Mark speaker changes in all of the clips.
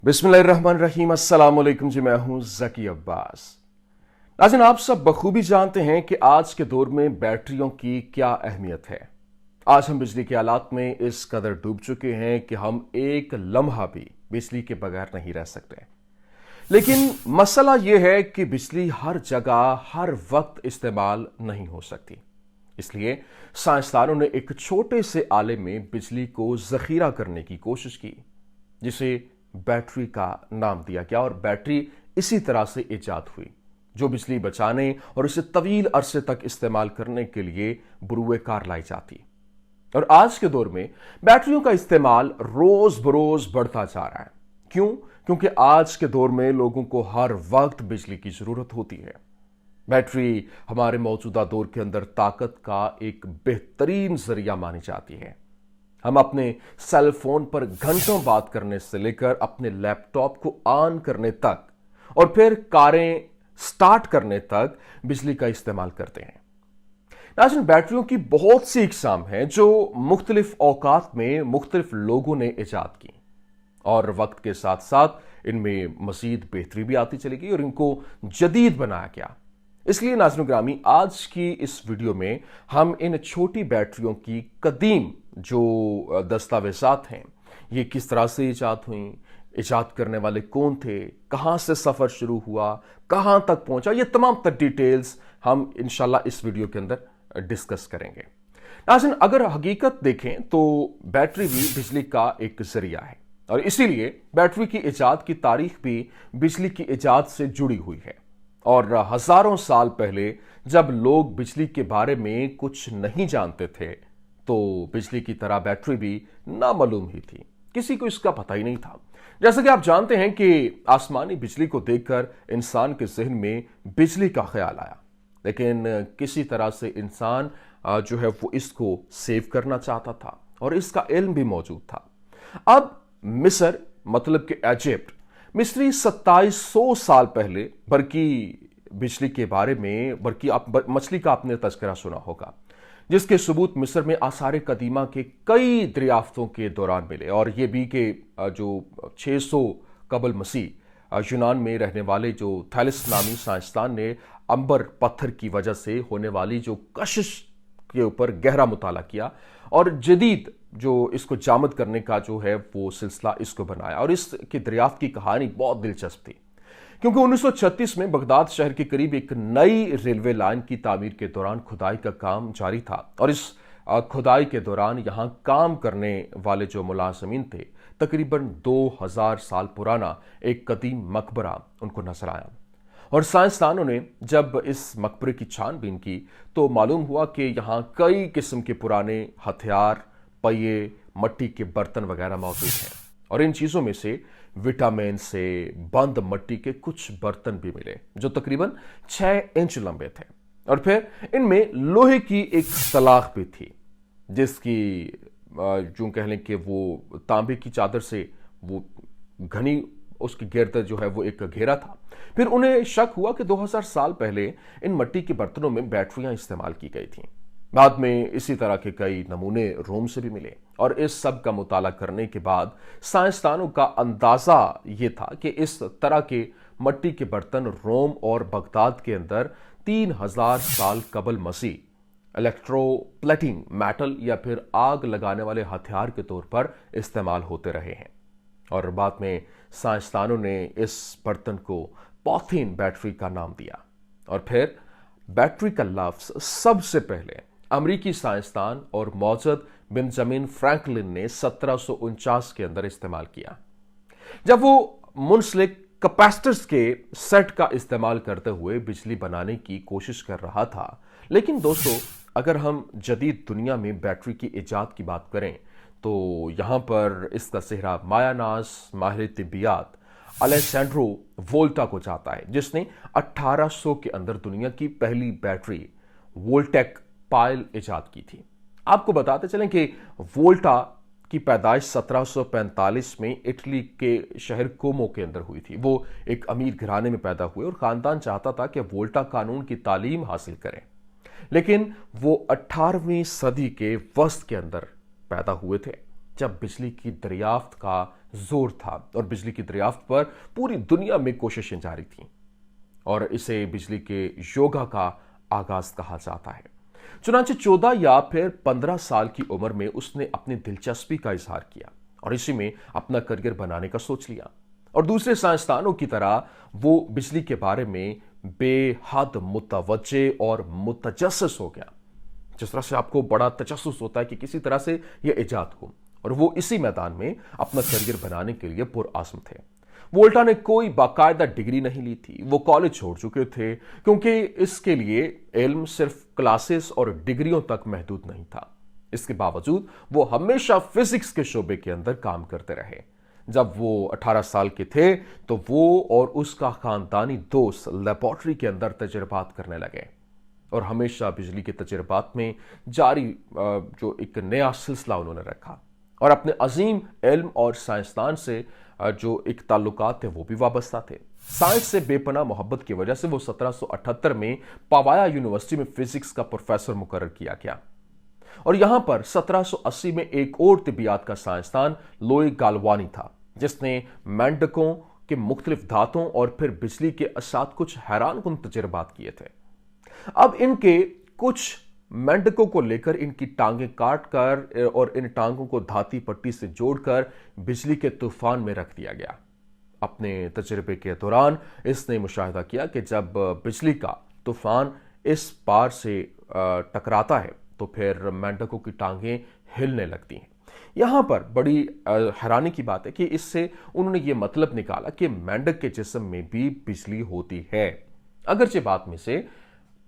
Speaker 1: बिस्मिल्लाहिर्रहमानिर्रहीम। अस्सलाम वालेकुम जी, मैं हूं ज़की अब्बास। नाज़रीन, आप सब बखूबी जानते हैं कि आज के दौर में बैटरियों की क्या अहमियत है। आज हम बिजली के आलात में इस कदर डूब चुके हैं कि हम एक लम्हा भी बिजली के बगैर नहीं रह सकते। लेकिन मसला यह है कि बिजली हर जगह हर वक्त इस्तेमाल नहीं हो सकती। इसलिए साइंसदानों ने एक छोटे से आले में बिजली को जखीरा करने की कोशिश की, जिसे बैटरी का नाम दिया गया। और बैटरी इसी तरह से इजाद हुई, जो बिजली बचाने और इसे तवील अरसे तक इस्तेमाल करने के लिए बरूए कार लाई जाती। और आज के दौर में बैटरियों का इस्तेमाल रोज बरोज बढ़ता जा रहा है। क्यों? क्योंकि आज के दौर में लोगों को हर वक्त बिजली की जरूरत होती है। बैटरी हमारे मौजूदा दौर के अंदर ताकत का एक बेहतरीन जरिया मानी जाती है। हम अपने सेल फोन पर घंटों बात करने से लेकर अपने लैपटॉप को ऑन करने तक और फिर कारें स्टार्ट करने तक बिजली का इस्तेमाल करते हैं। नाज़रीन, बैटरियों की बहुत सी इकसाम हैं जो मुख्तलिफ औकात में मुख्तलिफ लोगों ने इजाद की, और वक्त के साथ साथ इनमें मजीद बेहतरी भी आती चली गई और इनको जदीद बनाया गया। इसलिए नाज़रीन ग्रामी, आज की इस वीडियो में हम इन छोटी बैटरियों की कदीम जो दस्तावेजात हैं, ये किस तरह से इजाद हुई, इजाद करने वाले कौन थे, कहां से सफर शुरू हुआ, कहां तक पहुंचा, ये तमाम तर डिटेल्स हम इंशाल्लाह इस वीडियो के अंदर डिस्कस करेंगे। नाज़रीन, अगर हकीकत देखें तो बैटरी भी बिजली का एक जरिया है, और इसीलिए बैटरी की इजाद की तारीख भी बिजली की इजाद से जुड़ी हुई है। और हजारों साल पहले जब लोग बिजली के बारे में कुछ नहीं जानते थे, तो बिजली की तरह बैटरी भी नामालूम ही थी, किसी को इसका पता ही नहीं था। जैसा कि आप जानते हैं कि आसमानी बिजली को देखकर इंसान के जहन में बिजली का ख्याल आया, लेकिन किसी तरह से इंसान जो है वो इसको सेव करना चाहता था और इसका इल्म भी मौजूद था। अब मिस्र, मतलब कि इजिप्ट, मिस्री 2700 साल पहले बरकी बिजली के बारे में, बरकी मछली का आपने तज़किरा सुना होगा, जिसके सबूत मिस्र में आसार कदीमा के कई दरियाफ्तों के दौरान मिले। और ये भी कि जो 600 कबल मसीह यूनान में रहने वाले जो थैलिस नामी साइंसदान ने अंबर पत्थर की वजह से होने वाली जो कशिश के ऊपर गहरा मुताला किया और जदीद जो इसको जामद करने का जो है वो सिलसिला इसको बनाया। और इसकी दरियाफ्त की कहानी बहुत दिलचस्प थी, क्योंकि 1936 में बगदाद शहर के करीब एक नई रेलवे लाइन की तामीर के दौरान खुदाई का काम जारी था। और इस खुदाई के दौरान यहां काम करने वाले जो मुलाजिमीन थे, तकरीबन 2000 साल पुराना एक कदीम मकबरा उनको नजर आया। और साइंसदानों ने जब इस मकबरे की छानबीन की तो मालूम हुआ कि यहां कई किस्म के पुराने हथियार, पहिए, मट्टी के बर्तन वगैरह मौजूद हैं। और इन चीजों में से विटामिन से बंद मट्टी के कुछ बर्तन भी मिले जो तकरीबन 6 इंच लंबे थे। और फिर इनमें लोहे की एक सलाख भी थी, जिसकी जो कह लें कि वो तांबे की चादर से वो घनी उसकी गिरद जो है वो एक घेरा था। फिर उन्हें शक हुआ कि 2000 साल पहले इन मट्टी के बर्तनों में बैटरियां इस्तेमाल की गई थीं। बाद में इसी तरह के कई नमूने रोम से भी मिले, और इस सब का मुताला करने के बाद साइंसदानों का अंदाजा ये था कि इस तरह के मट्टी के बर्तन रोम और बगदाद के अंदर 3000 साल कबल मसीह इलेक्ट्रोप्लेटिंग मेटल या फिर आग लगाने वाले हथियार के तौर पर इस्तेमाल होते रहे हैं। और बाद में साइंसदानों ने इस बर्तन को पॉथीन बैटरी का नाम दिया। और फिर बैटरी का लफ्ज सबसे पहले अमेरिकी साइंसदान और मौजूद बेंजामिन फ्रैंकलिन ने 1749 के अंदर इस्तेमाल किया, जब वो मुनसलिक कैपेसिटर्स के सेट का इस्तेमाल करते हुए बिजली बनाने की कोशिश कर रहा था। लेकिन दोस्तों, अगर हम जदीद दुनिया में बैटरी की इजाद की बात करें तो यहां पर इसका सेहरा मायानास माहिर तिब्बियात अलेसैंड्रो वोल्टा को जाता है, जिसने 1800 के अंदर दुनिया की पहली बैटरी वोल्टेक पायल इजाद की थी। आपको बताते चलें कि वोल्टा की पैदाइश 1745 में इटली के शहर कोमो के अंदर हुई थी। वो एक अमीर घराने में पैदा हुए और खानदान चाहता था कि वोल्टा कानून की तालीम हासिल करें, लेकिन वो 18वीं सदी के वस्त के अंदर पैदा हुए थे, जब बिजली की दरियाफ्त का जोर था और बिजली की दरियाफ्त पर पूरी दुनिया में कोशिशें जारी थीं और इसे बिजली के योगा का आगाज कहा जाता है। चुनांचे 14 या फिर 15 साल की उम्र में उसने अपनी दिलचस्पी का इजहार किया और इसी में अपना करियर बनाने का सोच लिया और दूसरे साइंसदानों की तरह वो बिजली के बारे में बेहद मुतवज्जे और मुतजस्सिस हो गया। जिस तरह से आपको बड़ा तजस्सुस होता है कि किसी तरह से यह इजाद हो, और वो इसी मैदान में अपना करियर बनाने के लिए पुरआज़्म थे। वोल्टा ने कोई बाकायदा डिग्री नहीं ली थी, वो कॉलेज छोड़ चुके थे क्योंकि इसके लिए इल्म सिर्फ क्लासेस और डिग्रियों तक महदूद नहीं था। इसके बावजूद वो हमेशा फिजिक्स के शोबे के अंदर काम करते रहे। जब वो 18 साल के थे तो वो और उसका खानदानी दोस्त लेबोरेटरी के अंदर तजर्बात करने लगे और हमेशा बिजली के तजर्बात में जारी जो एक नया सिलसिला उन्होंने रखा और अपने अजीम इल्म और साइंसदान से जो एक ताल्लुकात थे वो भी वाबस्ता थे। साइंस से बेपनाह मोहब्बत की वजह से वो 1778 में पावाया यूनिवर्सिटी में फिजिक्स का प्रोफेसर मुकर्रर किया गया और यहां पर 1780 में एक और तिबियात का साइंसदान लोई गालवानी था जिसने मेंढकों के मुख्तलिफ धातुओं और फिर बिजली के साथ कुछ हैरानकुन तजर्बात किए थे। अब इनके कुछ मेंढकों को लेकर इनकी टांगें काट कर और इन टांगों को धाती पट्टी से जोड़कर बिजली के तूफान में रख दिया गया। अपने तजर्बे के दौरान इसने मुशाहिदा किया कि जब बिजली का तूफान इस पार से टकराता है तो फिर मेंढकों की टांगें हिलने लगती हैं। यहां पर बड़ी हैरानी की बात है कि इससे उन्होंने ये मतलब निकाला कि मेंढक के जिस्म में भी बिजली होती है। अगरचे बात में से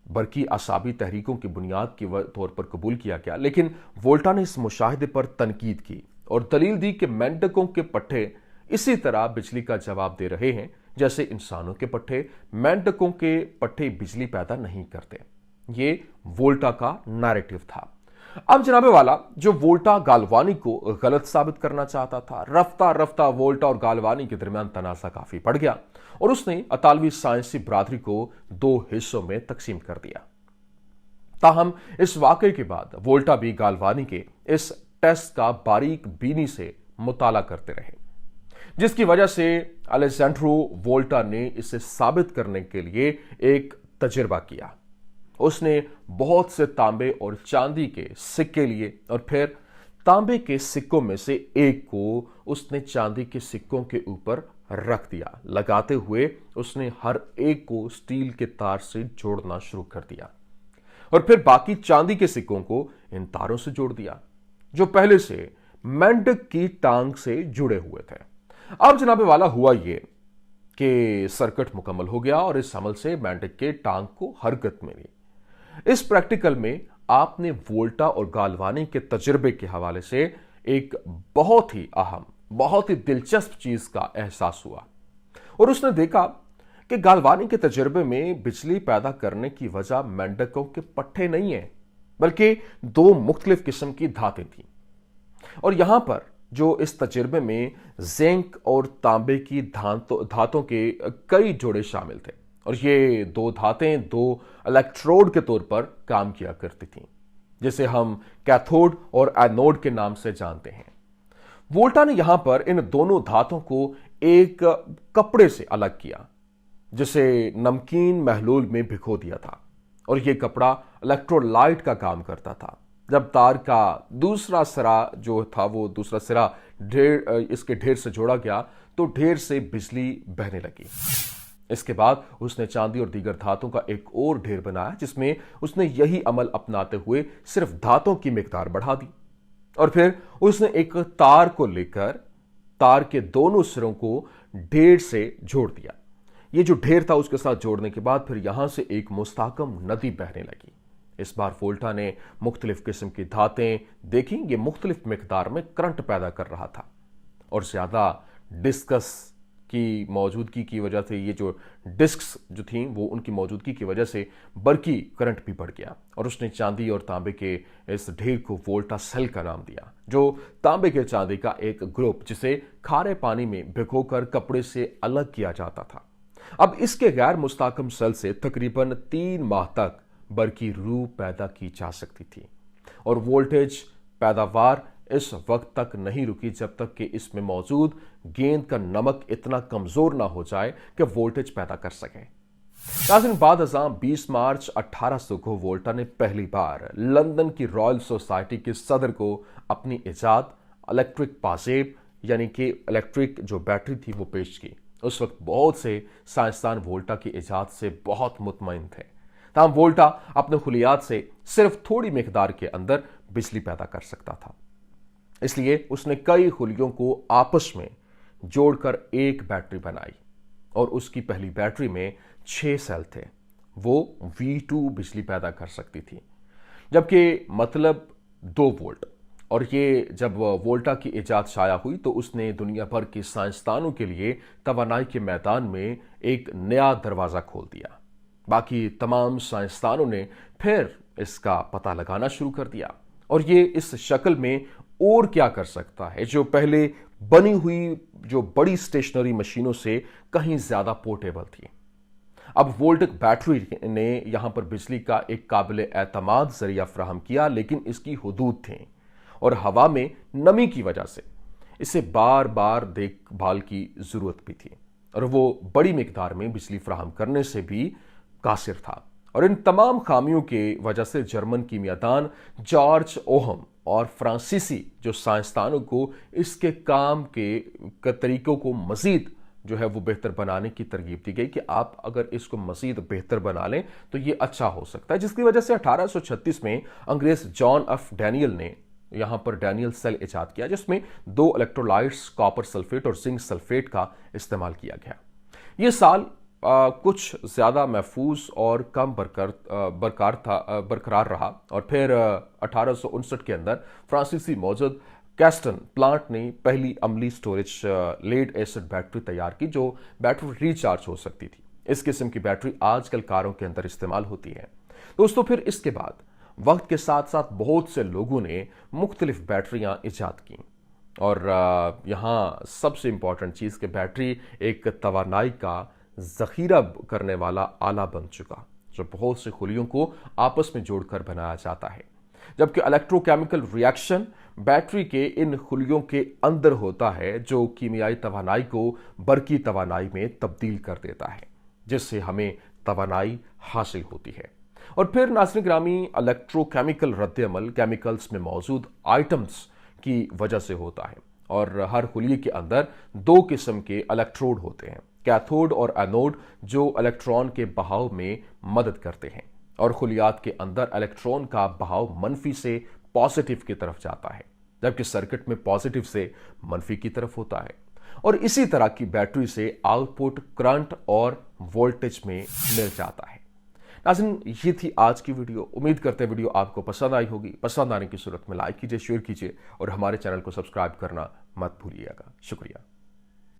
Speaker 1: बरकी असाबी तहरीकों की बुनियाद के तौर पर कबूल किया गया, लेकिन वोल्टा ने इस मुशाहिदे पर तनकीद की और दलील दी कि मेंढकों के पट्टे इसी तरह बिजली का जवाब दे रहे हैं जैसे इंसानों के पट्टे मेंढकों के पट्टे बिजली पैदा नहीं करते। ये वोल्टा का नैरेटिव था। अब जनाबे वाला जो वोल्टा गालवानी को गलत साबित करना चाहता था, रफ्ता रफ्ता वोल्टा और गालवानी के दरमियान तनाज़ा काफी बढ़ गया और उसने अतालवी साइंसी बरादरी को 2 हिस्सों में तकसीम कर दिया। ताहम इस वाकये के बाद वोल्टा भी गालवानी के इस टेस्ट का बारीक बीनी से मुताला करते रहे, जिसकी वजह से अलेसेंड्रो वोल्टा ने इसे साबित करने के लिए एक तजर्बा किया। उसने बहुत से तांबे और चांदी के सिक्के लिए और फिर तांबे के सिक्कों में से एक को उसने चांदी के सिक्कों के ऊपर रख दिया। लगाते हुए उसने हर एक को स्टील के तार से जोड़ना शुरू कर दिया और फिर बाकी चांदी के सिक्कों को इन तारों से जोड़ दिया जो पहले से मेंढक की टांग से जुड़े हुए थे। अब जनाबे वाला हुआ ये कि सर्किट मुकम्मल हो गया और इस अमल से मेंढक के टांग को हरकत मिली। इस प्रैक्टिकल में आपने वोल्टा और गालवानी के तजर्बे के हवाले से एक बहुत ही अहम, बहुत ही दिलचस्प चीज का एहसास हुआ और उसने देखा कि गालवानी के तजर्बे में बिजली पैदा करने की वजह मेंढकों के पट्टे नहीं है बल्कि 2 मुख्तलिफ किस्म की धातें थी और यहां पर जो इस तजर्बे में जिंक और तांबे की धातों के कई जोड़े शामिल थे और ये 2 धातें 2 इलेक्ट्रोड के तौर पर काम किया करती थीं, जिसे हम कैथोड और एनोड के नाम से जानते हैं। वोल्टा ने यहां पर इन दोनों धातों को एक कपड़े से अलग किया जिसे नमकीन महलूल में भिगो दिया था और यह कपड़ा इलेक्ट्रोलाइट का काम करता था। जब तार का दूसरा सिरा जो था वो दूसरा सिरा इसके ढेर से जोड़ा गया तो ढेर से बिजली बहने लगी। इसके बाद उसने चांदी और दीगर धातों का एक और ढेर बनाया जिसमें उसने यही अमल अपनाते हुए सिर्फ धातों की मिकदार बढ़ा दी और फिर उसने एक तार को लेकर तार के दोनों सिरों को ढेर से जोड़ दिया। ये जो ढेर था उसके साथ जोड़ने के बाद फिर यहां से एक मुस्तहकम नदी बहने लगी। इस बार वोल्टा ने मुख्तलिफ किस्म की धातें देखी। ये मुख्तलिफ मिकदार में करंट पैदा कर रहा था और ज्यादा डिस्कस की मौजूदगी की वजह से ये जो डिस्क्स जो थी वो उनकी मौजूदगी की वजह से बरकी करंट भी बढ़ गया और उसने चांदी और तांबे के इस ढेर को वोल्टा सेल का नाम दिया, जो तांबे के चांदी का एक ग्रुप जिसे खारे पानी में भिगोकर कपड़े से अलग किया जाता था। अब इसके गैर मुस्तहकम सेल से तकरीबन 3 माह तक बरकी रूह पैदा की जा सकती थी और वोल्टेज पैदावार इस वक्त तक नहीं रुकी जब तक कि इसमें मौजूद गेंद का नमक इतना कमजोर ना हो जाए कि वोल्टेज पैदा कर सके। नाज़रीन, बाद अज़ां 20 मार्च 1800 को वोल्टा ने पहली बार लंदन की रॉयल सोसाइटी के सदर को अपनी इजाद इलेक्ट्रिक पाजेब यानी कि इलेक्ट्रिक जो बैटरी थी वो पेश की। उस वक्त बहुत से साइंसदान वोल्टा की इजाद से बहुत मुतमईन थे। ताहम वोल्टा अपने खुलियात से सिर्फ थोड़ी मिकदार के अंदर बिजली पैदा कर सकता था, इसलिए उसने कई खुलियों को आपस में जोड़कर एक बैटरी बनाई और उसकी पहली बैटरी में 6 सेल थे। वो V2 बिजली पैदा कर सकती थी, जबकि मतलब 2 वोल्ट। और ये जब वोल्टा की इजाद शाया हुई तो उसने दुनिया भर के साइंसदानों के लिए तवानाई के मैदान में एक नया दरवाज़ा खोल दिया। बाकी तमाम साइंसदानों ने फिर इसका पता लगाना शुरू कर दिया और ये इस शक्ल में और क्या कर सकता है जो पहले बनी हुई जो बड़ी स्टेशनरी मशीनों से कहीं ज़्यादा पोर्टेबल थी। अब वोल्टिक बैटरी ने यहां पर बिजली का एक काबिल एतमाद जरिया फराहम किया, लेकिन इसकी हुदूद थी और हवा में नमी की वजह से इसे बार बार देखभाल की जरूरत भी थी और वो बड़ी मिकदार में बिजली फराहम करने से भी कासिर था। और इन तमाम खामियों के वजह से जर्मन कीमियादान जॉर्ज ओहम और फ्रांसीसी जो साइंसदानों को इसके काम के तरीकों को मजीद जो है वो बेहतर बनाने की तरगीब दी गई कि आप अगर इसको मजीद बेहतर बना लें तो ये अच्छा हो सकता है, जिसकी वजह से 1836 में अंग्रेज जॉन एफ डैनियल ने यहां पर डैनियल सेल इजाद किया, जिसमें 2 इलेक्ट्रोलाइट्स कॉपर सल्फेट और जिंक सल्फेट का इस्तेमाल किया गया। ये साल कुछ ज्यादा महफूज और कम बरकरार रहा और फिर 1859 के अंदर फ्रांसीसी मौजूद कैस्टन प्लांट ने पहली अमली स्टोरेज लेड एसिड बैटरी तैयार की जो बैटरी रिचार्ज हो सकती थी। इस किस्म की बैटरी आजकल कारों के अंदर इस्तेमाल होती है। दोस्तों, फिर इसके बाद वक्त के साथ साथ बहुत से लोगों ने मुख्तलिफ बैटरियां इजाद की और यहाँ सबसे इंपॉर्टेंट चीज़ कि बैटरी एक तवानाई का जखीरा करने वाला आला बन चुका जो बहुत से खुलियों को आपस में जोड़कर बनाया जाता है, जबकि इलेक्ट्रोकेमिकल रिएक्शन बैटरी के इन खुलियों के अंदर होता है जो कीमियाई तवानाई को बरकी तवानाई में तब्दील कर देता है, जिससे हमें तवानाई हासिल होती है। और फिर नाज़रीन ग्रामी, इलेक्ट्रोकेमिकल रद्द-ए-अमल केमिकल्स में मौजूद आइटम्स की वजह से होता है और हर खुलिये के अंदर 2 किस्म के इलेक्ट्रोड होते हैं, कैथोड और एनोड, जो इलेक्ट्रॉन के बहाव में मदद करते हैं और खुलियात के अंदर इलेक्ट्रॉन का बहाव मनफी से पॉजिटिव की तरफ जाता है, जबकि सर्किट में पॉजिटिव से मनफी की तरफ होता है। और इसी तरह की बैटरी से आउटपुट करंट और वोल्टेज में मिल जाता है। नाज़रीन, ये थी आज की वीडियो। उम्मीद करते हैं वीडियो आपको पसंद आई होगी। पसंद आने की सूरत में लाइक कीजिए, शेयर कीजिए और हमारे चैनल को सब्सक्राइब करना मत भूलिएगा। शुक्रिया।